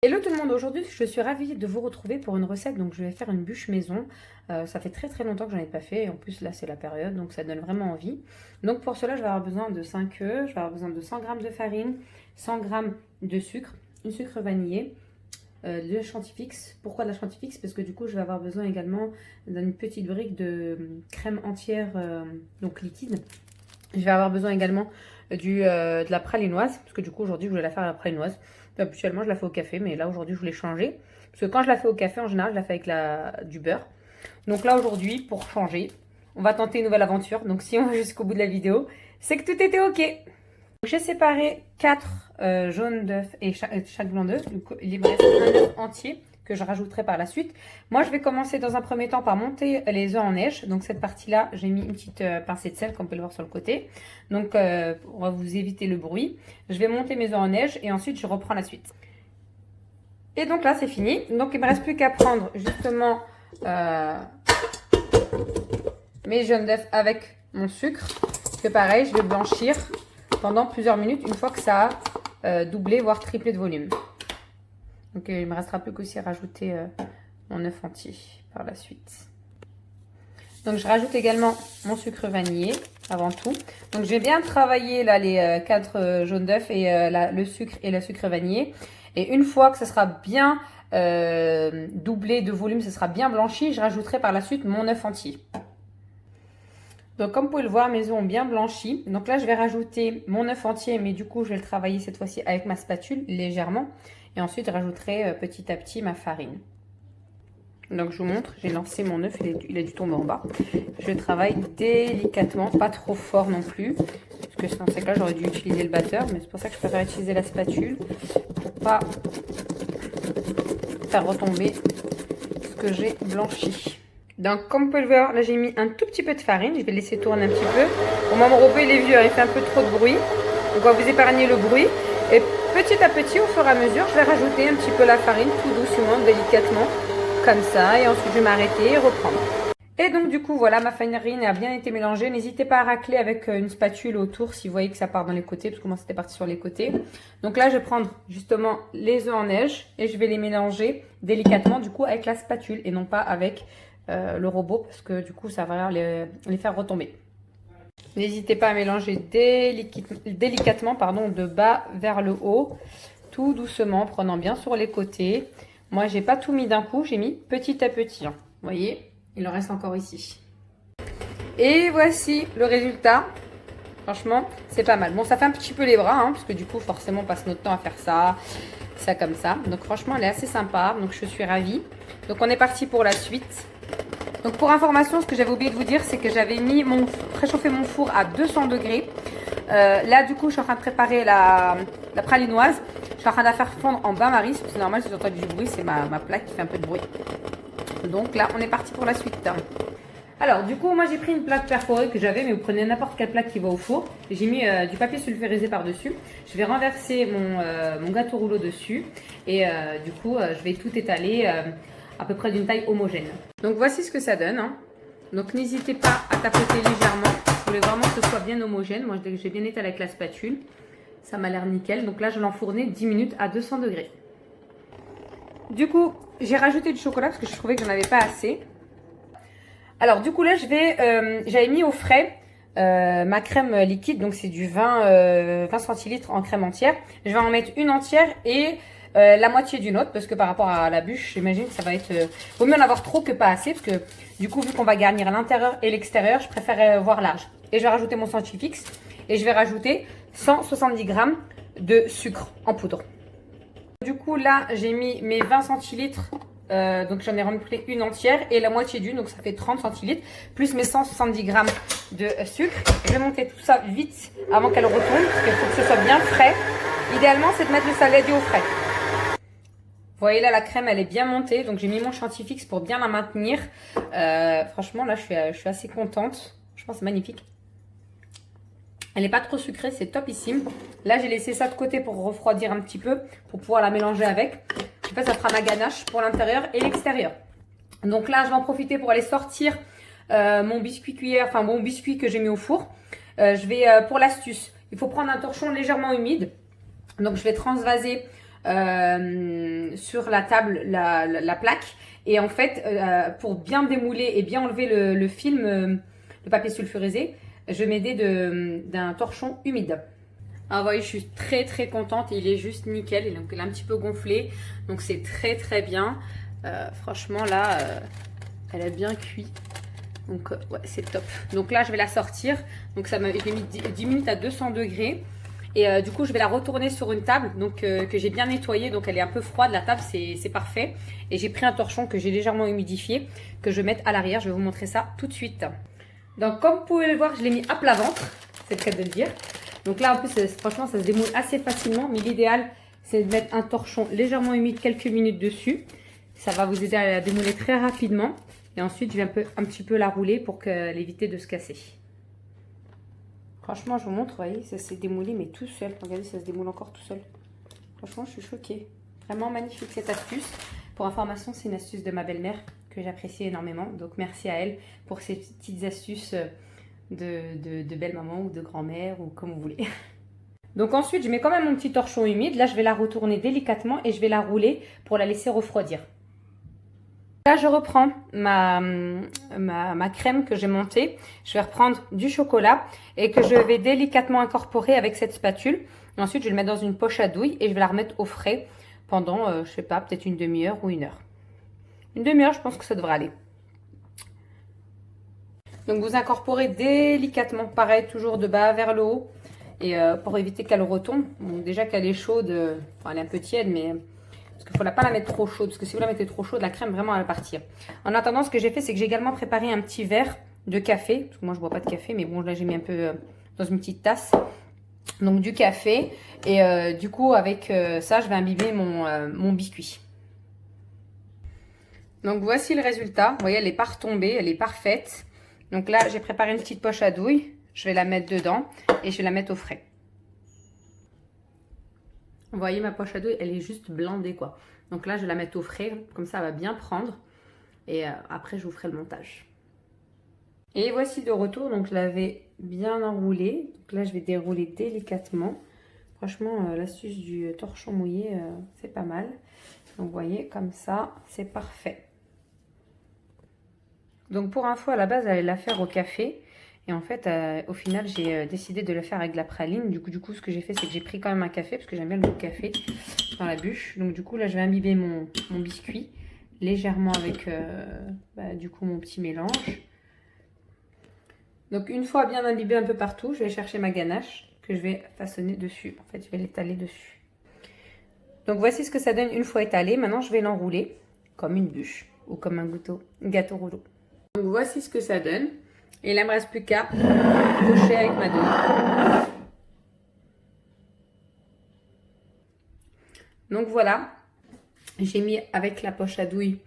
Hello tout le monde, aujourd'hui je suis ravie de vous retrouver pour une recette. Donc je vais faire une bûche maison. Ça fait très longtemps que j'en ai pas fait et en plus là c'est la période donc ça donne vraiment envie. Donc pour cela je vais avoir besoin de 5 œufs, je vais avoir besoin de 100 g de farine, 100 g de sucre, une sucre vanillé, de la chantifix. Pourquoi de la chantifix? Parce que du coup je vais avoir besoin également d'une petite brique de crème entière donc liquide. Je vais avoir besoin également de la pralinoise, parce que du coup aujourd'hui je voulais la faire à la pralinoise. Habituellement je la fais au café, mais là aujourd'hui je voulais changer. Parce que quand je la fais au café, en général je la fais avec du beurre. Donc là aujourd'hui, pour changer, on va tenter une nouvelle aventure. Donc si on va jusqu'au bout de la vidéo, c'est que tout était ok. J'ai séparé 4 jaunes d'œufs et chaque blanc d'œuf. Donc il me reste un œuf entier que je rajouterai par la suite. Moi, je vais commencer dans un premier temps par monter les œufs en neige. Donc cette partie-là, j'ai mis une petite pincée de sel, comme on peut le voir sur le côté. Donc on va vous éviter le bruit. Je vais monter mes œufs en neige et ensuite je reprends la suite. Et donc là, c'est fini. Donc il ne me reste plus qu'à prendre justement mes jaunes d'œufs avec mon sucre. Que pareil, je vais blanchir pendant plusieurs minutes une fois que ça a doublé, voire triplé de volume. Donc il me restera plus qu'aussi à rajouter mon œuf entier par la suite. Donc je rajoute également mon sucre vanillé avant tout. Donc je vais bien travailler là les 4 jaunes d'œufs et le sucre et le sucre vanillé. Et une fois que ça sera bien doublé de volume, ça sera bien blanchi, je rajouterai par la suite mon œuf entier. Donc comme vous pouvez le voir, mes œufs ont bien blanchi. Donc là je vais rajouter mon œuf entier, mais du coup je vais le travailler cette fois-ci avec ma spatule légèrement. Et ensuite je rajouterai petit à petit ma farine. Donc je vous montre, j'ai lancé mon œuf, il a dû tomber en bas. Je travaille délicatement, pas trop fort non plus. Parce que dans ces cas j'aurais dû utiliser le batteur, mais c'est pour ça que je préfère utiliser la spatule. Pour pas faire retomber ce que j'ai blanchi. Donc comme vous pouvez le voir, là j'ai mis un tout petit peu de farine, je vais laisser tourner un petit peu. Au moment où il est vieux, il fait un peu trop de bruit. Donc on va vous épargner le bruit. Et petit à petit, au fur et à mesure, je vais rajouter un petit peu la farine, tout doucement, délicatement, comme ça. Et ensuite, je vais m'arrêter et reprendre. Et donc, du coup, voilà, ma farine a bien été mélangée. N'hésitez pas à racler avec une spatule autour si vous voyez que ça part dans les côtés, parce que moi, c'était parti sur les côtés. Donc là, je vais prendre justement les œufs en neige et je vais les mélanger délicatement, du coup, avec la spatule et non pas avec le robot, parce que du coup, ça va les faire retomber. N'hésitez pas à mélanger délicatement de bas vers le haut, tout doucement, prenant bien sur les côtés. Moi, j'ai pas tout mis d'un coup, j'ai mis petit à petit. Vous voyez, il en reste encore ici. Et voici le résultat. Franchement, c'est pas mal. Bon, ça fait un petit peu les bras, parce que du coup, forcément, on passe notre temps à faire ça comme ça. Donc franchement, elle est assez sympa. Donc je suis ravie. Donc on est parti pour la suite. Donc pour information, ce que j'avais oublié de vous dire, c'est que j'avais préchauffé mon four à 200 degrés. Là, du coup, je suis en train de préparer la pralinoise. Je suis en train de la faire fondre en bain-marie. C'est normal, si vous entendez du bruit, c'est ma plaque qui fait un peu de bruit. Donc là, on est parti pour la suite. Alors, du coup, moi, j'ai pris une plaque perforée que j'avais, mais vous prenez n'importe quelle plaque qui va au four. J'ai mis du papier sulfurisé par-dessus. Je vais renverser mon gâteau rouleau dessus. Et du coup, je vais tout étaler à peu près d'une taille homogène. Donc voici ce que ça donne. Donc n'hésitez pas à tapoter légèrement. Je voulais vraiment que ce soit bien homogène. Moi j'ai bien étalé avec la spatule. Ça m'a l'air nickel. Donc là je vais l'enfourner 10 minutes à 200 degrés. Du coup j'ai rajouté du chocolat parce que je trouvais que j'en avais pas assez. Alors du coup là j'avais mis au frais ma crème liquide. Donc c'est du 20 centilitres en crème entière. Je vais en mettre une entière et la moitié d'une autre, parce que par rapport à la bûche, j'imagine que ça va être... vaut mieux en avoir trop que pas assez, parce que du coup, vu qu'on va garnir à l'intérieur et l'extérieur, je préfère voir large. Et je vais rajouter mon chantifix et je vais rajouter 170 g de sucre en poudre. Du coup, là, j'ai mis mes 20 centilitres, donc j'en ai rempli une entière et la moitié d'une, donc ça fait 30 centilitres, plus mes 170 g de sucre. Je vais monter tout ça vite avant qu'elle retombe, parce qu'il faut que ce soit bien frais. Idéalement, c'est de mettre le saladier au frais. Vous voyez là, la crème, elle est bien montée. Donc, j'ai mis mon chantifix pour bien la maintenir. Franchement, là, je suis assez contente. Je pense que c'est magnifique. Elle n'est pas trop sucrée, c'est topissime. Là, j'ai laissé ça de côté pour refroidir un petit peu, pour pouvoir la mélanger avec. En fait, ça fera ma ganache pour l'intérieur et l'extérieur. Donc là, je vais en profiter pour aller sortir mon biscuit cuillère, enfin mon biscuit que j'ai mis au four. Pour l'astuce, il faut prendre un torchon légèrement humide. Donc, je vais transvaser sur la table, la plaque. Et en fait, pour bien démouler et bien enlever le film, le papier sulfurisé, je vais m'aider d'un torchon humide. Ah, vous voyez, je suis très très contente. Il est juste nickel. Il est un petit peu gonflé. Donc c'est très très bien. Franchement là, elle a bien cuit. Donc ouais, c'est top. Donc là, je vais la sortir. Donc ça m'a, j'ai mis 10 minutes à 200 degrés. Et du coup, je vais la retourner sur une table donc, que j'ai bien nettoyée. Donc elle est un peu froide. La table, c'est parfait. Et j'ai pris un torchon que j'ai légèrement humidifié, que je vais mettre à l'arrière. Je vais vous montrer ça tout de suite. Donc comme vous pouvez le voir, je l'ai mis à plat ventre. C'est le cas de le dire. Donc là, en plus, franchement, ça se démoule assez facilement. Mais l'idéal, c'est de mettre un torchon légèrement humide quelques minutes dessus. Ça va vous aider à la démouler très rapidement. Et ensuite, je vais un petit peu la rouler pour l'éviter de se casser. Franchement, je vous montre, vous voyez, ça s'est démoulé, mais tout seul. Regardez, ça se démoule encore tout seul. Franchement, je suis choquée. Vraiment magnifique cette astuce. Pour information, c'est une astuce de ma belle-mère que j'apprécie énormément. Donc, merci à elle pour ces petites astuces de belle-maman ou de grand-mère ou comme vous voulez. Donc ensuite, je mets quand même mon petit torchon humide. Là, je vais la retourner délicatement et je vais la rouler pour la laisser refroidir. Là, je reprends ma crème que j'ai montée. Je vais reprendre du chocolat et que je vais délicatement incorporer avec cette spatule. Et ensuite, je vais le mettre dans une poche à douille et je vais la remettre au frais pendant, je sais pas, peut-être une demi-heure ou une heure. Une demi-heure, je pense que ça devrait aller. Donc, vous incorporez délicatement, pareil, toujours de bas vers le haut. Et pour éviter qu'elle retombe, bon, déjà qu'elle est chaude, enfin, elle est un peu tiède, mais parce qu'il ne faut pas la mettre trop chaude, parce que si vous la mettez trop chaude, la crème vraiment elle va partir. En attendant, ce que j'ai fait, c'est que j'ai également préparé un petit verre de café, parce que moi je ne bois pas de café, mais bon là j'ai mis un peu dans une petite tasse, donc du café, et du coup avec ça je vais imbiber mon biscuit. Donc voici le résultat, vous voyez elle n'est pas retombée, elle est parfaite. Donc là j'ai préparé une petite poche à douille, je vais la mettre dedans et je vais la mettre au frais. Vous voyez ma poche à douille, elle est juste blindée quoi. Donc là je vais la mettre au frais, comme ça elle va bien prendre. Et après je vous ferai le montage. Et voici de retour, donc je l'avais bien enroulé. Donc là je vais dérouler délicatement. Franchement l'astuce du torchon mouillé c'est pas mal. Donc vous voyez comme ça c'est parfait. Donc pour info à la base j'allais la faire au café. Et en fait, au final, j'ai décidé de le faire avec de la praline. Du coup, ce que j'ai fait, c'est que j'ai pris quand même un café, parce que j'aime bien le goût de café dans la bûche. Donc du coup, là, je vais imbiber mon biscuit légèrement avec, du coup, mon petit mélange. Donc une fois bien imbibé un peu partout, je vais chercher ma ganache que je vais façonner dessus. En fait, je vais l'étaler dessus. Donc voici ce que ça donne une fois étalé. Maintenant, je vais l'enrouler comme une bûche ou comme un gâteau rouleau. Donc voici ce que ça donne. Et là, il ne me reste plus qu'à pocher avec ma douille. Donc voilà, j'ai mis avec la poche à douille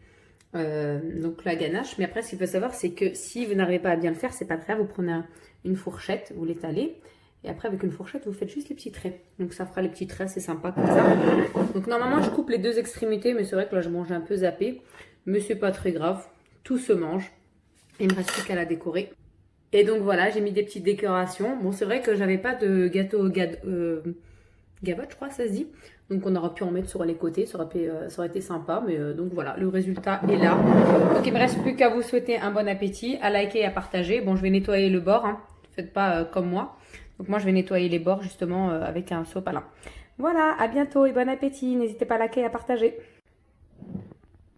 donc la ganache. Mais après, ce qu'il faut savoir, c'est que si vous n'arrivez pas à bien le faire, c'est pas grave. Vous prenez une fourchette, vous l'étalez. Et après, avec une fourchette, vous faites juste les petits traits. Donc ça fera les petits traits, c'est sympa comme ça. Donc normalement, je coupe les deux extrémités. Mais c'est vrai que là, je mange un peu zappé. Mais c'est pas très grave. Tout se mange. Il me reste plus qu'à la décorer. Et donc voilà, j'ai mis des petites décorations. Bon, c'est vrai que j'avais pas de gâteau gavotte, je crois, ça se dit. Donc on aurait pu en mettre sur les côtés, ça aurait été sympa. Mais donc voilà, le résultat est là. Donc il me reste plus qu'à vous souhaiter un bon appétit, à liker et à partager. Bon, je vais nettoyer le bord, hein. Faites pas comme moi. Donc moi, je vais nettoyer les bords justement avec un sopalin. Voilà, à bientôt et bon appétit. N'hésitez pas à liker et à partager.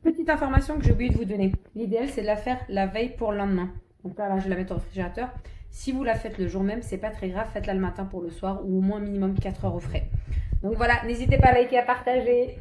Petite information que j'ai oublié de vous donner. L'idéal, c'est de la faire la veille pour le lendemain. Donc là, je vais la mettre au réfrigérateur. Si vous la faites le jour même, c'est pas très grave. Faites-la le matin pour le soir ou au moins minimum 4 heures au frais. Donc voilà, n'hésitez pas à liker et à partager.